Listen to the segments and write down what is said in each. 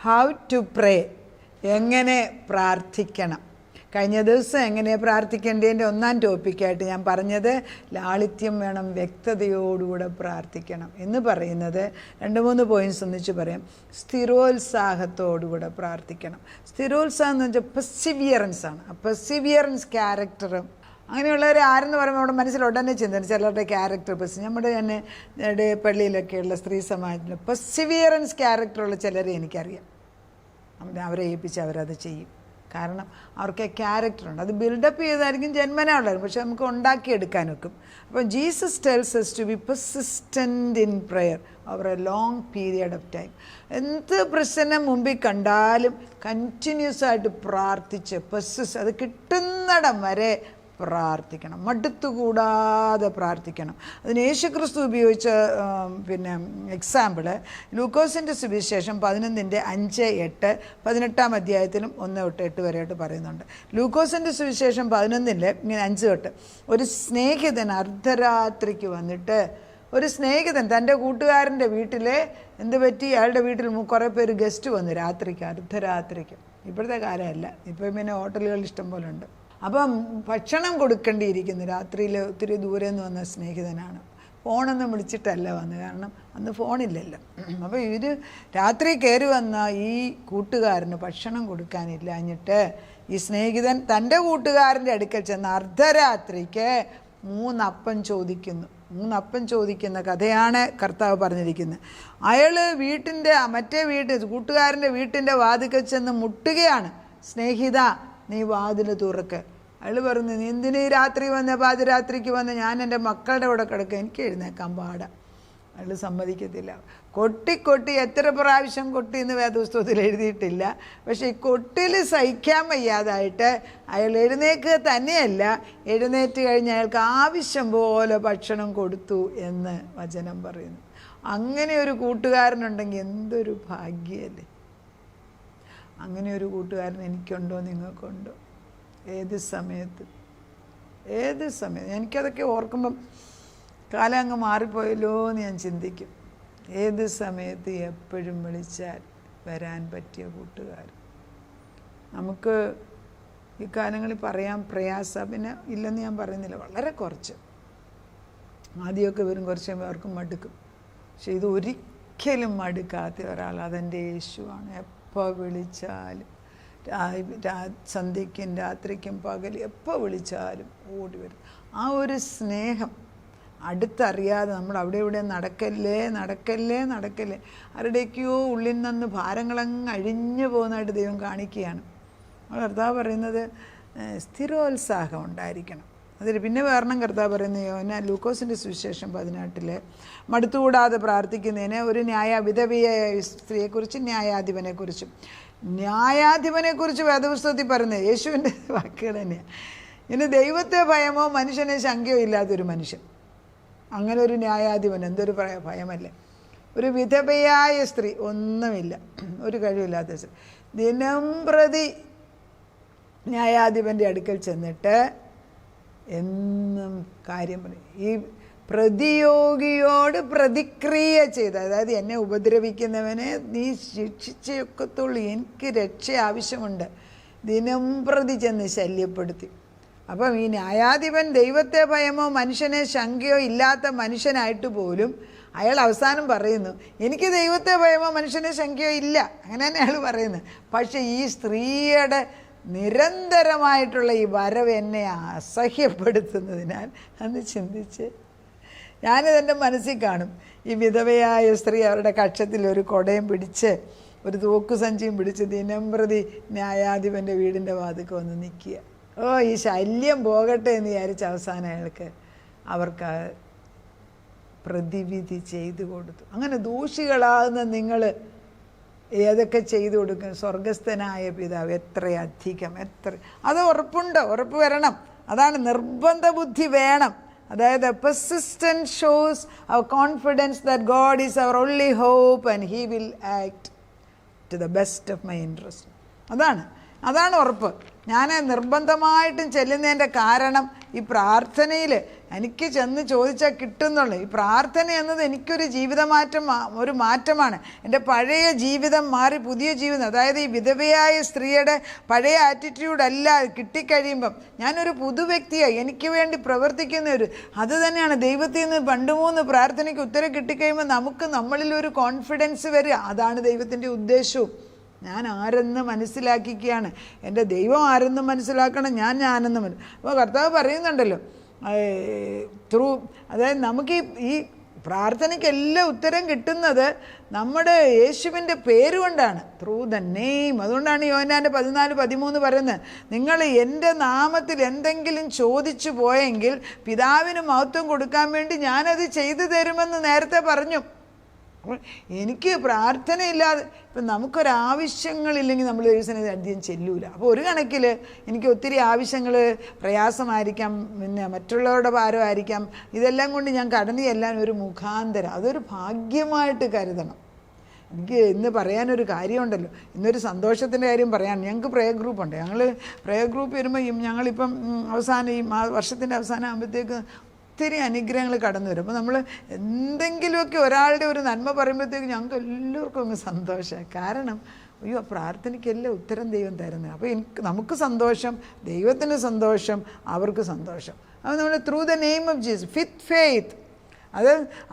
How to pray, എങ്ങനെ പ്രാർത്ഥിക്കണം. കഴിഞ്ഞ ദിവസം എങ്ങനെ പ്രാർത്ഥിക്കേണ്ടതിൻ്റെ ഒന്നാം ടോപ്പിക്കായിട്ട് ഞാൻ പറഞ്ഞത് ലാളിത്യം വേണം, വ്യക്തതയോടുകൂടെ പ്രാർത്ഥിക്കണം എന്ന് പറയുന്നത് 2-3 പോയിൻറ്റ്സ് ഒന്നിച്ച് പറയാം. സ്ഥിരോത്സാഹത്തോടുകൂടെ പ്രാർത്ഥിക്കണം. സ്ഥിരോത്സാഹം എന്ന് വെച്ചാൽ പെർസിവിയറൻസ് ആണ്. ആ പെർസിവിയറൻസ് ക്യാരക്ടറും അങ്ങനെയുള്ളവർ ആരെന്ന് പറയുമ്പോൾ നമ്മുടെ മനസ്സിൽ ഉടനെ ചിന്തന ചിലരുടെ ക്യാരക്ടർ നമ്മുടെ തന്നെ പള്ളിയിലൊക്കെയുള്ള സ്ത്രീ സമാജത്തിൽ പെർസിവിയറൻസ് ക്യാരക്ടറുള്ള ചിലരെ എനിക്കറിയാം. അവരെ ഏൽപ്പിച്ച് അവരത് ചെയ്യും. കാരണം അവർക്ക് ക്യാരക്ടറുണ്ട്. അത് ബിൽഡപ്പ് ചെയ്തായിരിക്കും ജന്മനാ ഉള്ളത്, പക്ഷെ നമുക്ക് ഉണ്ടാക്കിയെടുക്കാൻ വെക്കും. അപ്പം Jesus tells us to be persistent in prayer over a long period of time. എന്ത് പ്രശ്നം മുമ്പിൽ കണ്ടാലും കണ്ടിന്യൂസ് ആയിട്ട് പ്രാർത്ഥിച്ച് അത് കിട്ടുന്നിടം വരെ പ്രാർത്ഥിക്കണം, മടുത്തുകൂടാതെ പ്രാർത്ഥിക്കണം. അതിന് യേശുക്രിസ്തു ഉപയോഗിച്ച എക്സാമ്പിള് ലൂക്കോസിൻ്റെ സുവിശേഷം 11:5-8, 18-ാം അധ്യായത്തിലും 1-8 വരെയായിട്ട് പറയുന്നുണ്ട്. ലൂക്കോസിൻ്റെ സുവിശേഷം 11 ഇങ്ങനെ 5-8, ഒരു സ്നേഹിതൻ അർദ്ധരാത്രിക്ക് വന്നിട്ട്, ഒരു സ്നേഹിതൻ തൻ്റെ കൂട്ടുകാരൻ്റെ വീട്ടിൽ എന്ത് പറ്റി, അയാളുടെ വീട്ടിൽ കുറേ പേര് ഗസ്റ്റ് വന്നു അർദ്ധരാത്രിക്ക്. ഇപ്പോഴത്തെ കാലമല്ല, ഇപ്പം പിന്നെ ഹോട്ടലുകൾ ഇഷ്ടം പോലെ ഉണ്ട്. അപ്പം ഭക്ഷണം കൊടുക്കേണ്ടിയിരിക്കുന്നു. രാത്രിയിൽ ഒത്തിരി ദൂരെ നിന്ന് വന്ന സ്നേഹിതനാണ്. ഫോണൊന്നും വിളിച്ചിട്ടല്ല വന്നത്, കാരണം അന്ന് ഫോണില്ലല്ലോ. അപ്പോൾ ഇവർ രാത്രി കയറി വന്ന ഈ കൂട്ടുകാരന് ഭക്ഷണം കൊടുക്കാനില്ലാഞ്ഞിട്ട് ഈ സ്നേഹിതൻ തൻ്റെ കൂട്ടുകാരൻ്റെ അടുക്കൽ ചെന്ന് അർദ്ധരാത്രിക്ക് 3 അപ്പം ചോദിക്കുന്നു. 3 അപ്പം ചോദിക്കുന്ന കഥയാണ് കർത്താവ് പറഞ്ഞിരിക്കുന്നത്. അയാൾ കൂട്ടുകാരൻ്റെ വീട്ടിൻ്റെ വാതിൽക്കൽ ചെന്ന് മുട്ടുകയാണ്. സ്നേഹിത, നീ വാതിൽ തുറക്ക്. അയാൾ പറഞ്ഞു, നീ എന്തിനീ രാത്രി പാതിരാത്രിക്ക് വന്ന്, ഞാൻ എൻ്റെ മക്കളുടെ കൂടെ കിടക്കുക, എനിക്ക് എഴുന്നേക്കാൻ പാടാ. അയാൾ സമ്മതിക്കത്തില്ല. കൊട്ടി എത്ര പ്രാവശ്യം കൊട്ടി എന്ന് വേദപുസ്തകത്തിൽ എഴുതിയിട്ടില്ല. പക്ഷേ ഈ കൊട്ടിൽ സഹിക്കാൻ വയ്യാതായിട്ട് അയാൾ എഴുന്നേക്കുക തന്നെയല്ല, എഴുന്നേറ്റ് കഴിഞ്ഞ് അയാൾക്ക് ആവശ്യം പോലെ ഭക്ഷണം കൊടുത്തു എന്ന് വചനം പറയുന്നു. അങ്ങനെ ഒരു കൂട്ടുകാരനുണ്ടെങ്കിൽ എന്തൊരു ഭാഗ്യമല്ലേ. അങ്ങനെ ഒരു കൂട്ടുകാരൻ എനിക്കുണ്ടോ, നിങ്ങൾക്കുണ്ടോ? ഏത് സമയത്ത് എനിക്കതൊക്കെ ഓർക്കുമ്പം കാലം അങ്ങ് മാറിപ്പോയല്ലോ എന്ന് ഞാൻ ചിന്തിക്കും. ഏത് സമയത്ത് എപ്പോഴും വിളിച്ചാൽ വരാൻ പറ്റിയ കൂട്ടുകാർ. നമുക്ക് ഈ കാലങ്ങളിൽ പറയാൻ പ്രയാസം, പിന്നെ ഇല്ലെന്ന് ഞാൻ പറയുന്നില്ല, വളരെ കുറച്ച്. ആദ്യമൊക്കെ വരും, കുറച്ച് പേർക്കും മടുക്കും. പക്ഷെ ഇത് ഒരിക്കലും മടുക്കാത്ത ഒരാൾ അതെൻ്റെ യേശുവാണ്. എപ്പോൾ വിളിച്ചാലും, സന്ധ്യയ്ക്കും രാത്രിക്കും പകൽ എപ്പോൾ വിളിച്ചാലും ഓടി വരും. ആ ഒരു സ്നേഹം അടുത്തറിയാതെ നമ്മൾ അവിടെ ഇവിടെ നടക്കല്ലേ. ആരുടെയൊക്കെയോ ഉള്ളിൽ നിന്ന് ഭാരങ്ങളങ്ങ് അഴിഞ്ഞു പോകുന്നതായിട്ട് ദൈവം കാണിക്കുകയാണ്. കർത്താവ് പറയുന്നത് സ്ഥിരോത്സാഹം ഉണ്ടായിരിക്കണം. അതിൽ പിന്നെ വേറെ കർത്താവ് പറയുന്നത് ലൂക്കോസിൻ്റെ സുവിശേഷം 18 മടുത്തുകൂടാതെ പ്രാർത്ഥിക്കുന്നതിന് ഒരു വിധവയായ സ്ത്രീയെക്കുറിച്ചും ന്യായാധിപനെക്കുറിച്ച് വേദപുസ്തകത്തിൽ പറയുന്നത് യേശുവിൻ്റെ വാക്കുകൾ തന്നെയാണ്. ഇനി ദൈവത്തെ ഭയമോ മനുഷ്യനെ ശങ്കയോ ഇല്ലാത്തൊരു മനുഷ്യൻ, അങ്ങനെ ഒരു ന്യായാധിപൻ എന്തൊരു ഭയമല്ലേ. ഒരു വിധവയായ സ്ത്രീ, ഒന്നുമില്ല, ഒരു കഴിവില്ലാത്ത സ്ത്രീ, ദിനംപ്രതി ന്യായാധിപൻ്റെ അടുക്കൽ ചെന്നിട്ട് എന്നും കാര്യം പറയും. ഈ പ്രതിയോഗിയോട് പ്രതിക്രിയ ചെയ്ത്, അതായത് എന്നെ ഉപദ്രവിക്കുന്നവനെ നീ ശിക്ഷിച്ചൊക്കത്തുള്ളൂ, എനിക്ക് രക്ഷ ആവശ്യമുണ്ട്, ദിനം പ്രതി ചെന്ന് ശല്യപ്പെടുത്തി. അപ്പം ഈ ന്യായാധിപൻ ദൈവത്തെ ഭയമോ മനുഷ്യനെ ശങ്കയോ ഇല്ലാത്ത മനുഷ്യനായിട്ട് പോലും അയാൾ അവസാനം പറയുന്നു, എനിക്ക് ദൈവത്തെ ഭയമോ മനുഷ്യനെ ശങ്കയോ ഇല്ല, അങ്ങനെ തന്നെ അയാൾ പറയുന്നത്. പക്ഷേ ഈ സ്ത്രീയുടെ നിരന്തരമായിട്ടുള്ള ഈ വരവ് എന്നെ അസഹ്യപ്പെടുത്തുന്നതിനാൽ അന്ന് ചിന്തിച്ച് ഞാനിതെൻ്റെ മനസ്സിൽ കാണും. ഈ വിധവയായ സ്ത്രീ അവരുടെ കക്ഷത്തിൽ ഒരു കുടയും പിടിച്ച് ഒരു തോക്കുസഞ്ചിയും പിടിച്ച് ദിനംപ്രതി ന്യായാധിപൻ്റെ വീടിൻ്റെ വാതിൽക്ക് വന്ന് നിൽക്കുക. ഈ ശല്യം പോകട്ടെ എന്ന് വിചാരിച്ച അവസാനം അവർക്ക് പ്രതിവിധി ചെയ്തു കൊടുത്തു. അങ്ങനെ ദോഷികളാകുന്ന നിങ്ങൾ ഏതൊക്കെ ചെയ്തു കൊടുക്കും? സ്വർഗസ്ഥനായ പിതാവ് എത്രയധികം, അത് ഉറപ്പ് വരണം. അതാണ് നിർബന്ധ ബുദ്ധി വേണം. അതായത് persistence shows our confidence that God is our only hope and he will act to the best of my interest. അതാണ് ഉറപ്പ്. ഞാൻ നിർബന്ധമായിട്ടും ചെല്ലുന്നതിൻ്റെ കാരണം ഈ പ്രാർത്ഥനയിൽ എനിക്ക് ചെന്ന് ചോദിച്ചാൽ കിട്ടുന്നുള്ളൂ. ഈ പ്രാർത്ഥന എന്നത് എനിക്കൊരു ഒരു മാറ്റമാണ്. എൻ്റെ പഴയ ജീവിതം മാറി പുതിയ ജീവിതം, അതായത് ഈ വിധവയായ സ്ത്രീയുടെ പഴയ ആറ്റിറ്റ്യൂഡല്ല കിട്ടിക്കഴിയുമ്പം ഞാനൊരു പുതുവ്യക്തിയായി എനിക്ക് വേണ്ടി അത് തന്നെയാണ് ദൈവത്തിൽ നിന്ന് 2-3 പ്രാർത്ഥനയ്ക്ക് ഉത്തരം കിട്ടിക്കഴിയുമ്പോൾ നമുക്ക് നമ്മളിലൊരു കോൺഫിഡൻസ് വരിക. അതാണ് ദൈവത്തിൻ്റെ ഉദ്ദേശവും. ഞാൻ ആരെന്ന് മനസ്സിലാക്കിക്കുകയാണ്, എൻ്റെ ദൈവം ആരെന്ന് മനസ്സിലാക്കണം, ഞാനെന്ന് അപ്പോൾ കർത്താവ് പറയുന്നുണ്ടല്ലോ അതായത് നമുക്ക് ഈ പ്രാർത്ഥനയ്ക്കെല്ലാം ഉത്തരം കിട്ടുന്നത് നമ്മുടെ യേശുവിൻ്റെ പേരുകൊണ്ടാണ്, ത്രൂ ദ നെയിം. അതുകൊണ്ടാണ് യോഹന്നാൻ്റെ 14:13 പറയുന്നത്, നിങ്ങൾ എൻ്റെ നാമത്തിൽ എന്തെങ്കിലും ചോദിച്ചു പോയെങ്കിൽ പിതാവിന് മഹത്വം കൊടുക്കാൻ വേണ്ടി ഞാനത് ചെയ്തു തരുമെന്ന് നേരത്തെ പറഞ്ഞു. അപ്പോൾ എനിക്ക് പ്രാർത്ഥനയില്ലാതെ ഇപ്പം നമുക്കൊരാവശ്യങ്ങളില്ലെങ്കിൽ നമ്മൾ ദൈവസന്നിധിയിൽ അധികം ചെല്ലൂല. അപ്പോൾ ഒരു കണക്കിൽ എനിക്ക് ഒത്തിരി ആവശ്യങ്ങൾ പ്രയാസമായിരിക്കാം, പിന്നെ മറ്റുള്ളവരുടെ ഭാരമായിരിക്കാം, ഇതെല്ലാം കൊണ്ട് ഞാൻ കടന്നു ചെല്ലാൻ ഒരു മുഖാന്തരം, അതൊരു ഭാഗ്യമായിട്ട് കരുതണം. എനിക്ക് ഇന്ന് പറയാനൊരു കാര്യമുണ്ടല്ലോ, ഇന്നൊരു സന്തോഷത്തിൻ്റെ കാര്യം പറയാൻ. ഞങ്ങൾക്ക് പ്രേയർ ഗ്രൂപ്പുണ്ട്. ഞങ്ങൾ പ്രേയർ ഗ്രൂപ്പ് വരുമ്പോൾ ഞങ്ങളിപ്പം അവസാനം ഈ വർഷത്തിൻ്റെ അവസാനം ആകുമ്പോഴത്തേക്ക് ഒത്തിരി അനുഗ്രഹങ്ങൾ കടന്നു വരും. അപ്പോൾ നമ്മൾ എന്തെങ്കിലുമൊക്കെ ഒരാളുടെ ഒരു നന്മ പറയുമ്പോഴത്തേക്ക് ഞങ്ങൾക്ക് എല്ലാവർക്കും അങ്ങ് സന്തോഷമാണ്. കാരണം അയ്യോ പ്രാർത്ഥനയ്ക്കെല്ലാം ഉത്തരം ദൈവം തരുന്നത്. അപ്പോൾ നമുക്ക് സന്തോഷം, ദൈവത്തിന് സന്തോഷം, അവർക്ക് സന്തോഷം. അപ്പോൾ നമ്മൾ through the name of Jesus with faith,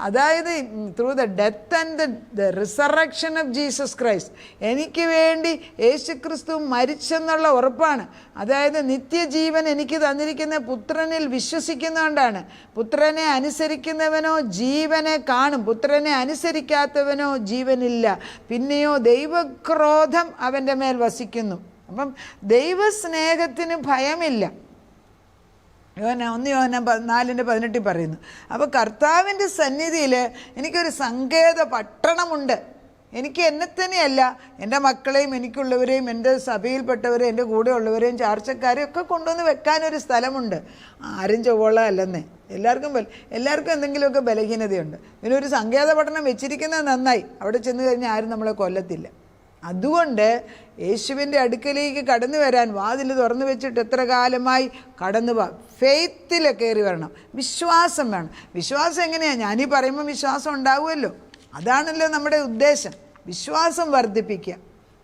അതായത് through the death and the resurrection of Jesus Christ, എനിക്ക് വേണ്ടി യേശു ക്രിസ്തു മരിച്ചെന്നുള്ള ഉറപ്പാണ്. അതായത് നിത്യജീവൻ എനിക്ക് തന്നിരിക്കുന്ന പുത്രനിൽ വിശ്വസിക്കുന്നതുകൊണ്ടാണ്. പുത്രനെ അനുസരിക്കുന്നവനോ ജീവനെ കാണും, പുത്രനെ അനുസരിക്കാത്തവനോ ജീവനില്ല. പിന്നെയോ ദൈവക്രോധം അവൻ്റെ മേൽ വസിക്കുന്നു. അപ്പം ദൈവസ്നേഹത്തിന് ഭയമില്ല. യോഹന്നാൻ 4:18 പറയുന്നു. അപ്പോൾ കർത്താവിൻ്റെ സന്നിധിയിൽ എനിക്കൊരു സങ്കേത പട്ടണമുണ്ട്. എനിക്ക് എന്നെ തന്നെയല്ല, എൻ്റെ മക്കളെയും എനിക്കുള്ളവരെയും എൻ്റെ സഭയിൽപ്പെട്ടവരെയും എൻ്റെ കൂടെ ഉള്ളവരെയും ചാർച്ചക്കാരെയും ഒക്കെ കൊണ്ടുവന്ന് വെക്കാനൊരു സ്ഥലമുണ്ട്. ആരും ചൊവ്വോള അല്ലെന്നേ, എല്ലാവർക്കും എന്തെങ്കിലുമൊക്കെ ബലഹീനതയുണ്ട്. ഇതിനൊരു സങ്കേത പട്ടണം വെച്ചിരിക്കുന്നത് നന്നായി. അവിടെ ചെന്ന് കഴിഞ്ഞാൽ ആരും നമ്മളെ കൊല്ലത്തില്ല. അതുകൊണ്ട് യേശുവിൻ്റെ അടുക്കലേക്ക് കടന്നു വരാൻ വാതിൽ തുറന്നു വെച്ചിട്ട് എത്ര കാലമായി കടന്നു പോവാം. ഫെയ്ത്തിൽ കയറി വരണം, വിശ്വാസം വേണം. വിശ്വാസം എങ്ങനെയാണ്? ഞാനീ പറയുമ്പോൾ വിശ്വാസം ഉണ്ടാവുമല്ലോ, അതാണല്ലോ നമ്മുടെ ഉദ്ദേശം, വിശ്വാസം വർദ്ധിപ്പിക്കുക.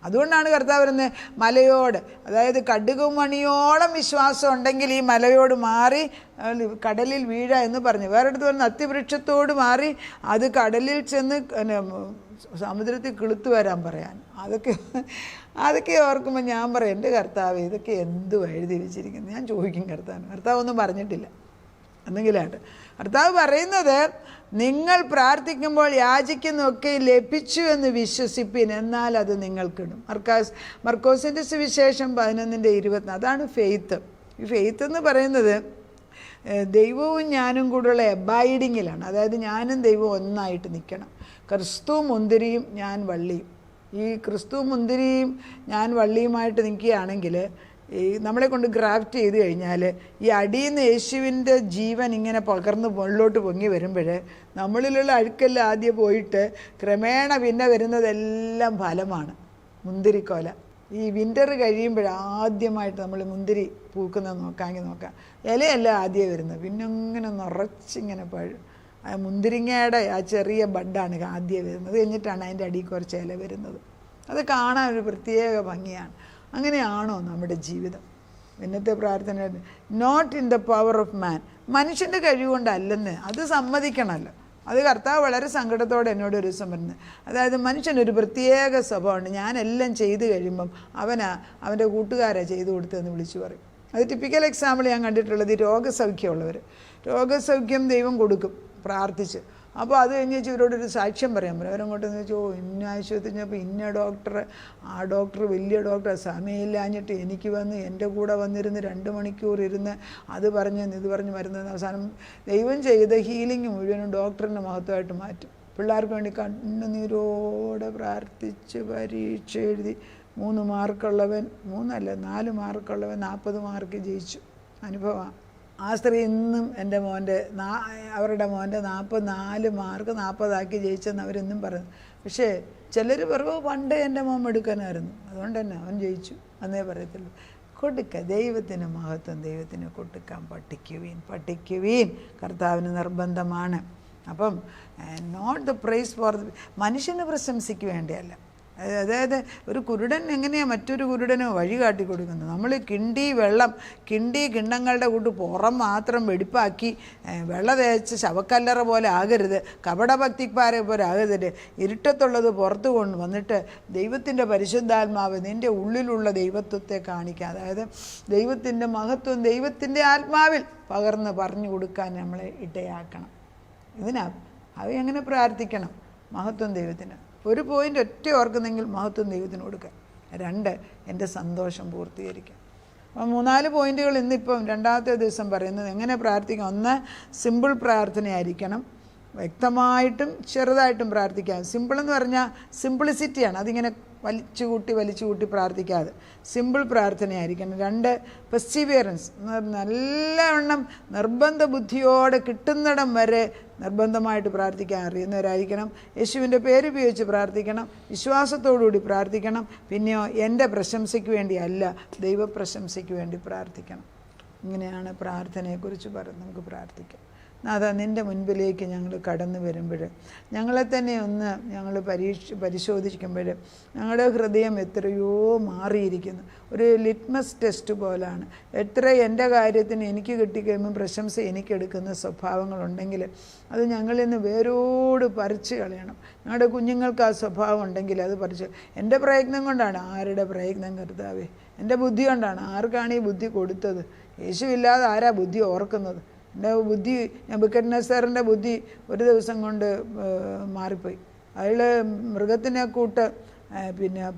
അതുകൊണ്ടാണ് കർത്താവ് പറയുന്നത് മലയോട്, അതായത് കടുകും മണിയോളം വിശ്വാസം ഉണ്ടെങ്കിൽ ഈ മലയോട് മാറി കടലിൽ വീഴ എന്ന് പറഞ്ഞു. വേറെടുത്ത് പറഞ്ഞ അത്തിവൃക്ഷത്തോട് മാറി അത് കടലിൽ ചെന്ന് സമുദ്രത്തിൽ കിളുത്തു വരാൻ പറയാൻ. അതൊക്കെ ഓർക്കുമ്പോൾ ഞാൻ പറയും, എൻ്റെ കർത്താവ് ഇതൊക്കെ എന്തു എഴുതി വെച്ചിരിക്കുന്നു. ഞാൻ ചോദിക്കും കർത്താവ് ഒന്നും പറഞ്ഞിട്ടില്ല എന്നെങ്കിലായിട്ട്. കർത്താവ് പറയുന്നത് നിങ്ങൾ പ്രാർത്ഥിക്കുമ്പോൾ യാചിക്കുന്നതൊക്കെ ലഭിച്ചു എന്ന് വിശ്വസിപ്പിൻ, എന്നാൽ അത് നിങ്ങൾക്കിടും. മർക്കോസിൻ്റെ സുവിശേഷം 11:20. അതാണ് ഫെയ്ത്ത്. ഈ ഫെയ്ത്ത് എന്ന് പറയുന്നത് ദൈവവും ഞാനും കൂടെയുള്ള എബൈഡിങ്ങിലാണ്. അതായത് ഞാനും ദൈവവും ഒന്നായിട്ട് നിൽക്കണം. ക്രിസ്തു മുന്തിരിയും ഞാൻ വള്ളിയും. ഈ ക്രിസ്തു മുന്തിരിയും ഞാൻ വള്ളിയുമായിട്ട് നിൽക്കുകയാണെങ്കിൽ ഈ നമ്മളെ കൊണ്ട് ഗ്രാഫ്റ്റ് ചെയ്ത് കഴിഞ്ഞാൽ ഈ അടിയിൽ നിന്ന് യേശുവിൻ്റെ ജീവൻ ഇങ്ങനെ പകർന്ന് മുകളിലോട്ട് പൊങ്ങി വരുമ്പോൾ നമ്മളിലുള്ള അഴുക്കെല്ലാം ആദ്യം പോയിട്ട് ക്രമേണ പിന്നെ വരുന്നതെല്ലാം ഫലമാണ്. മുന്തിരിക്കോല ഈ വിൻ്റർ കഴിയുമ്പോൾ ആദ്യമായിട്ട് നമ്മൾ മുന്തിരി പൂക്കുന്നത് നോക്കാം. ഇലയല്ല ആദ്യം വരുന്നത്, പിന്നെ ഇങ്ങനെ നിറച്ചിങ്ങനെ മുന്തിരിങ്ങയുടെ ആ ചെറിയ ബഡാണ് ആദ്യം വരുന്നത്. കഴിഞ്ഞിട്ടാണ് അതിൻ്റെ അടിയിൽ കുറച്ച് ഇല വരുന്നത്. അത് കാണാൻ ഒരു പ്രത്യേക ഭംഗിയാണ്. അങ്ങനെയാണോ നമ്മുടെ ജീവിതം? ഇന്നത്തെ പ്രാർത്ഥന not in the power of man, മനുഷ്യൻ്റെ കഴിവുകൊണ്ടല്ലെന്ന് അത് സമ്മതിക്കണമല്ലോ. അത് കർത്താവ് വളരെ സങ്കടത്തോടെ എന്നോട് ഒരു ദിവസം പറഞ്ഞത്. അതായത് മനുഷ്യനൊരു പ്രത്യേക സ്വഭാവമുണ്ട്. ഞാനെല്ലാം ചെയ്ത് കഴിയുമ്പം അവൻ്റെ കൂട്ടുകാരാണ് ചെയ്തു കൊടുത്തതെന്ന് വിളിച്ചു പറയും. അത് ടിപ്പിക്കൽ എക്സാമ്പിൾ ഞാൻ കണ്ടിട്ടുള്ളത് രോഗസൗഖ്യം ദൈവം കൊടുക്കും പ്രാർത്ഥിച്ച്. അപ്പോൾ അത് കഴിഞ്ഞ് ഇവരോടൊരു സാക്ഷ്യം പറയാൻ പറയും. അവരങ്ങോട്ടെന്ന് വെച്ചാൽ ഇന്ന ആശുപത്രി ചെന്നപ്പോൾ ഇന്ന ആ ഡോക്ടർ വലിയ ഡോക്ടർ, സമയമില്ലാഞ്ഞിട്ട് എനിക്ക് വന്ന് എൻ്റെ കൂടെ വന്നിരുന്ന് 2 മണിക്കൂർ ഇരുന്ന് ഇത് പറഞ്ഞ് മരുന്ന്. അവസാനം ദൈവം ചെയ്ത ഹീലിംഗ് മുഴുവനും ഡോക്ടറിൻ്റെ മഹത്വമായിട്ട് മാറ്റും. പിള്ളേർക്ക് വേണ്ടി കണ്ണുനീരോടെ പ്രാർത്ഥിച്ച് പരീക്ഷ എഴുതി 3 മാർക്കുള്ളവൻ 4 മാർക്കുള്ളവൻ 40 മാർക്ക് ജയിച്ചു. അനുഭവമാണ്. ആ സ്ത്രീ ഇന്നും എൻ്റെ അവരുടെ മോൻ്റെ 44 മാർക്ക് 40 ജയിച്ചെന്ന് അവരെന്നും പറയുന്നു. പക്ഷേ ചിലർ പറയുമ്പോൾ പണ്ടേ എൻ്റെ മോൻ എടുക്കാനായിരുന്നു, അതുകൊണ്ട് തന്നെ അവൻ ജയിച്ചു എന്നേ പറയത്തുള്ളൂ. കൊടുക്കുക. ദൈവത്തിന് മഹത്വം, ദൈവത്തിന് കൊടുക്കാൻ പഠിക്കുവീൻ. കർത്താവിന് നിർബന്ധമാണ്. അപ്പം നോട്ട് ദ പ്രൈസ് ഫോർ മനുഷ്യന് പ്രശംസിക്ക് വേണ്ടിയല്ല. അതായത് ഒരു കുരുടൻ എങ്ങനെയാണ് മറ്റൊരു കുരുടന് വഴി കാട്ടി കൊടുക്കുന്നത്? നമ്മൾ കിണ്ണങ്ങളുടെ കൂട്ട് പുറം മാത്രം വെടിപ്പാക്കി വെള്ള തേച്ച് ശവക്കല്ലറ പോലെ ആകരുത്, കപടഭക്തിക്കാരെ പോലെ ആകരുത്. ഇരുട്ടത്തുള്ളത് പുറത്തു കൊണ്ട് വന്നിട്ട് ദൈവത്തിൻ്റെ പരിശുദ്ധാത്മാവ് നിൻ്റെ ഉള്ളിലുള്ള ദൈവത്വത്തെ കാണിക്കുക. അതായത് ദൈവത്തിൻ്റെ മഹത്വം ദൈവത്തിൻ്റെ ആത്മാവിൽ പകർന്ന് പറഞ്ഞു കൊടുക്കാൻ നമ്മളെ ഇടയാക്കണം. അത് എങ്ങനെ പ്രാർത്ഥിക്കണം? മഹത്വം ദൈവത്തിന്. ഒരു പോയിൻ്റ് ഒറ്റ ഓർക്കുന്നെങ്കിൽ മഹത്വം ദൈവത്തിന് കൊടുക്കുക. 2, എൻ്റെ സന്തോഷം പൂർത്തീകരിക്കുക. അപ്പം 3-4 പോയിന്റുകൾ ഇന്നിപ്പം രണ്ടാമത്തെ ദിവസം പറയുന്നത് എങ്ങനെ പ്രാർത്ഥിക്കാം. 1, സിമ്പിൾ പ്രാർത്ഥനയായിരിക്കണം. വ്യക്തമായിട്ടും ചെറുതായിട്ടും പ്രാർത്ഥിക്കാം. സിമ്പിളെന്ന് പറഞ്ഞാൽ സിംപ്ലിസിറ്റിയാണ്. അതിങ്ങനെ വലിച്ചു കൂട്ടി പ്രാർത്ഥിക്കാതെ സിമ്പിൾ പ്രാർത്ഥനയായിരിക്കണം. 2, പെർസിവിയറൻസ്. നല്ലവണ്ണം നിർബന്ധ ബുദ്ധിയോടെ കിട്ടുന്നിടം വരെ നിർബന്ധമായിട്ട് പ്രാർത്ഥിക്കാൻ അറിയുന്നവരായിരിക്കണം. യേശുവിൻ്റെ പേര് ഉപയോഗിച്ച് പ്രാർത്ഥിക്കണം. വിശ്വാസത്തോടുകൂടി പ്രാർത്ഥിക്കണം. പിന്നെയോ എൻ്റെ പ്രശംസയ്ക്ക് വേണ്ടിയല്ല, ദൈവപ്രശംസയ്ക്ക് വേണ്ടി പ്രാർത്ഥിക്കണം. ഇങ്ങനെയാണ് പ്രാർത്ഥനയെക്കുറിച്ച് നമുക്ക് പ്രാർത്ഥിക്കാം. നാഥാ, നിൻ്റെ മുൻപിലേക്ക് ഞങ്ങൾ കടന്നു വരുമ്പോൾ ഞങ്ങളെ തന്നെ ഒന്ന് ഞങ്ങൾ പരിശോധിക്കുമ്പോൾ ഞങ്ങളുടെ ഹൃദയം എത്രയോ മാറിയിരിക്കുന്നു. ഒരു ലിറ്റ്മസ് ടെസ്റ്റ് പോലാണ്. എത്ര എൻ്റെ കാര്യത്തിന് എനിക്ക് കിട്ടിക്കഴിയുമ്പോൾ പ്രശംസ എനിക്കെടുക്കുന്ന സ്വഭാവങ്ങളുണ്ടെങ്കിൽ അത് ഞങ്ങളിൽ നിന്ന് വേരോട് പറിച്ച് കളയണം. ഞങ്ങളുടെ കുഞ്ഞുങ്ങൾക്ക് ആ സ്വഭാവം ഉണ്ടെങ്കിൽ അത് പറിച്ച്. എൻ്റെ പ്രയത്നം കൊണ്ടാണ്. ആരുടെ പ്രയത്നം കർത്താവേ? എൻ്റെ ബുദ്ധി കൊണ്ടാണ്. ആർക്കാണ് ഈ ബുദ്ധി കൊടുത്തത്? യേശുവില്ലാതെ ആരാ ബുദ്ധി ഓർക്കുന്നത്? എൻ്റെ ബുദ്ധി, നെബൂഖദ്നേസറിൻ്റെ ബുദ്ധി ഒരു ദിവസം കൊണ്ട് മാറിപ്പോയി. അയാൾ മൃഗത്തിനെ കൂട്ട്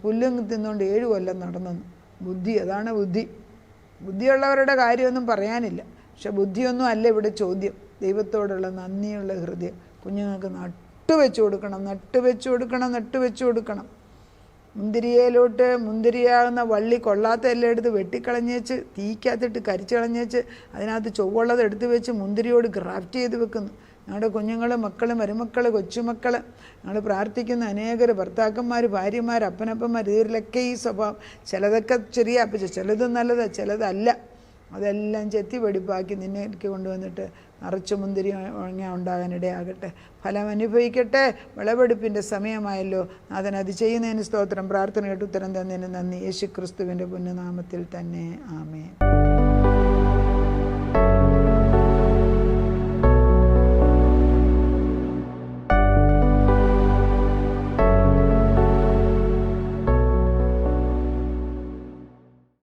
പുല്ലും തിന്നുകൊണ്ട് 7 കൊല്ലം നടന്നു. അതാണ് ബുദ്ധിയുള്ളവരുടെ കാര്യമൊന്നും പറയാനില്ല. പക്ഷെ ബുദ്ധിയൊന്നും അല്ല ഇവിടെ ചോദ്യം. ദൈവത്തോടുള്ള നന്ദിയുള്ള ഹൃദയം കുഞ്ഞുങ്ങൾക്ക് നട്ടുവെച്ച് കൊടുക്കണം. മുന്തിരിയയിലോട്ട് മുന്തിരിയാകുന്ന വള്ളി കൊള്ളാത്ത എല്ലാം എടുത്ത് വെട്ടിക്കളഞ്ഞേച്ച് തീക്കകത്തിട്ട് കരിച്ചു കളഞ്ഞേച്ച് അതിനകത്ത് ചൊവ്വുള്ളത് എടുത്ത് വെച്ച് മുന്തിരിയോട് ഗ്രാഫ്റ്റ് ചെയ്ത് വെക്കുന്നു. ഞങ്ങളുടെ കുഞ്ഞുങ്ങൾ, മക്കൾ, മരുമക്കൾ, കൊച്ചുമക്കൾ, ഞങ്ങൾ പ്രാർത്ഥിക്കുന്ന അനേകർ ഭർത്താക്കന്മാർ, ഭാര്യമാർ, അപ്പനപ്പന്മാർ, ഇതിലൊക്കെ ഈ സ്വഭാവം. ചിലതൊക്കെ ചെറിയ അപ്പച്ച, ചിലത് നല്ലത്, ചിലതല്ല. അതെല്ലാം ചെത്തി വെടിപ്പാക്കി നിന്നേക്ക് കൊണ്ടുവന്നിട്ട് നിറച്ച് മുന്തിരി ഉണ്ടാകാനിടയാകട്ടെ. ഫലം അനുഭവിക്കട്ടെ. വിളവെടുപ്പിൻ്റെ സമയമായല്ലോ. നാഥൻ അത് ചെയ്യുന്നതിന് സ്തോത്രം. പ്രാർത്ഥന കേട്ട് ഉത്തരം തന്നതിന് നന്ദി. യേശു ക്രിസ്തുവിൻ്റെ പുണ്യനാമത്തിൽ തന്നെ. ആമേൻ.